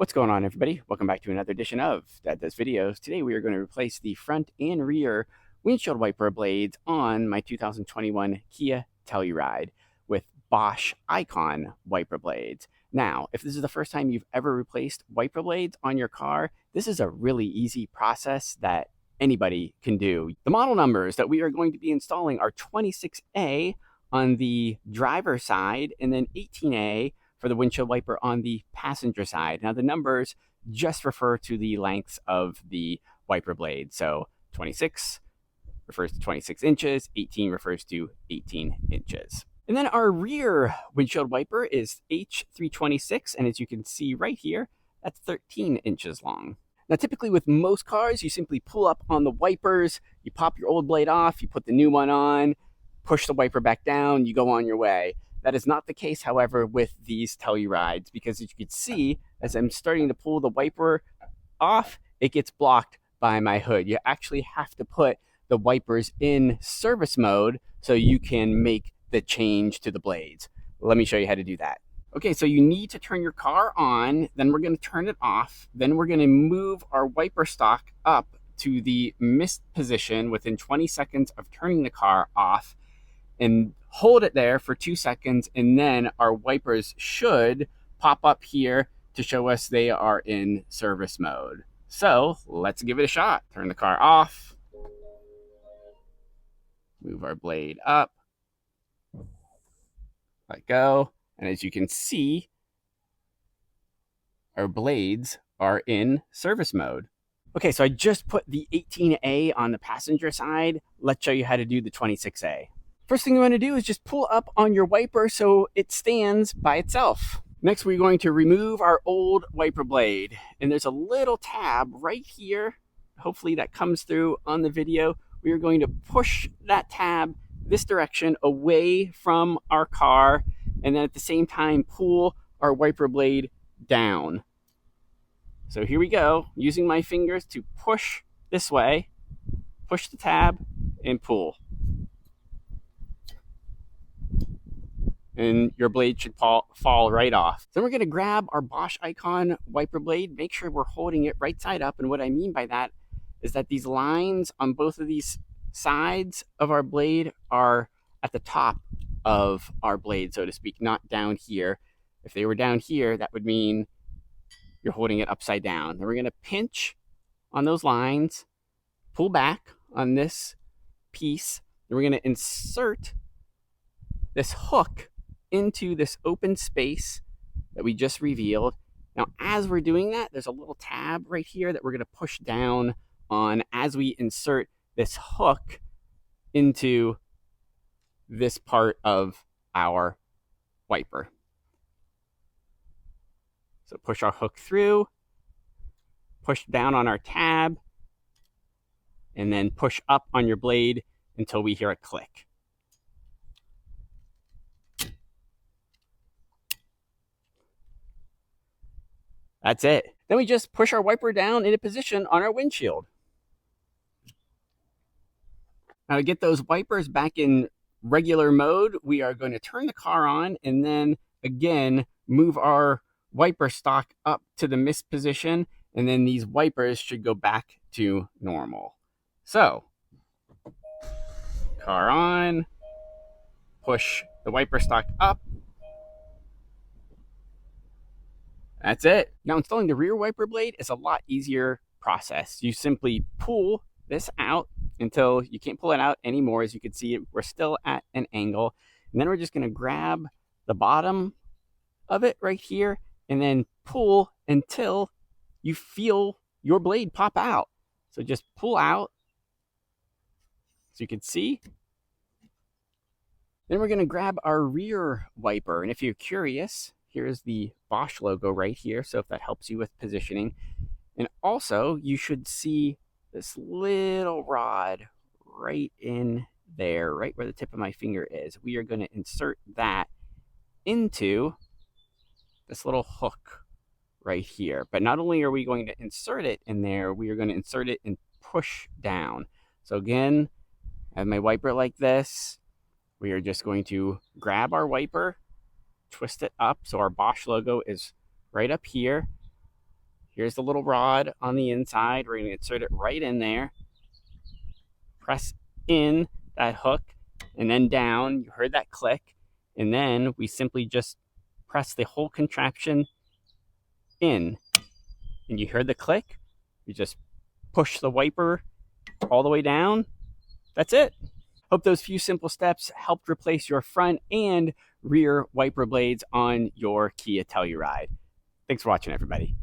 What's going on, everybody? Welcome back to another edition of Dad Does Videos. Today we are going to replace the front and rear windshield wiper blades on my 2021 Kia Telluride with Bosch ICON wiper blades. Now, if this is the first time you've ever replaced wiper blades on your car, this is a really easy process that anybody can do. The model numbers that we are going to be installing are 26A on the driver side and then 18A for the windshield wiper on the passenger side. Now the numbers just refer to the lengths of the wiper blade. So 26 refers to 26 inches, 18 refers to 18 inches. And then our rear windshield wiper is H326, and as you can see right here, that's 13 inches long. Now typically with most cars, you simply pull up on the wipers, you pop your old blade off, you put the new one on, push the wiper back down, you go on your way. That is not the case, however, with these Tellurides, because as you can see, as I'm starting to pull the wiper off, it gets blocked by my hood. You actually have to put the wipers in service mode so you can make the change to the blades. Let me show you how to do that. Okay, so you need to turn your car on, then we're going to turn it off, then we're going to move our wiper stock up to the mist position within 20 seconds of turning the car off, and hold it there for 2 seconds, and then our wipers should pop up here to show us they are in service mode. So let's give it a shot. Turn the car off, move our blade up, let go, and as you can see, our blades are in service mode. Okay, so I just put the 18A on the passenger side. Let's show you how to do the 26A. First thing you want to do is just pull up on your wiper so it stands by itself. Next, we're going to remove our old wiper blade. And there's a little tab right here. Hopefully that comes through on the video. We are going to push that tab this direction away from our car, and then at the same time pull our wiper blade down. So here we go, using my fingers to push this way, push the tab, and pull. And your blade should fall right off. Then we're going to grab our Bosch ICON wiper blade, make sure we're holding it right side up. And what I mean by that is that these lines on both of these sides of our blade are at the top of our blade, so to speak, not down here. If they were down here, that would mean you're holding it upside down. Then we're going to pinch on those lines, pull back on this piece, and we're going to insert this hook into this open space that we just revealed. Now, as we're doing that, there's a little tab right here that we're going to push down on as we insert this hook into this part of our wiper. So push our hook through, push down on our tab, and then push up on your blade until we hear a click. That's it. Then we just push our wiper down into position on our windshield. Now to get those wipers back in regular mode, we are going to turn the car on and then again move our wiper stock up to the mist position, and then these wipers should go back to normal. So, car on, push the wiper stock up. That's it. Now installing the rear wiper blade is a lot easier process. You simply pull this out until you can't pull it out anymore. As you can see, we're still at an angle. And then we're just going to grab the bottom of it right here and then pull until you feel your blade pop out. So just pull out so you can see. Then we're going to grab our rear wiper. And if you're curious, here's the Bosch logo right here, so if that helps you with positioning. And also, you should see this little rod right in there, right where the tip of my finger is. We are going to insert that into this little hook right here. But not only are we going to insert it in there, we are going to insert it and push down. So again, I have my wiper like this. We are just going to grab our wiper, twist it up so our Bosch logo is right up here, Here's the little rod on the inside. We're going to insert it right in there. Press in that hook and then down. You heard that click. And then we simply just press the whole contraption in. And you heard the click. You just push the wiper all the way down. That's it. Hope those few simple steps helped replace your front and rear wiper blades on your Kia Telluride. Thanks for watching, everybody.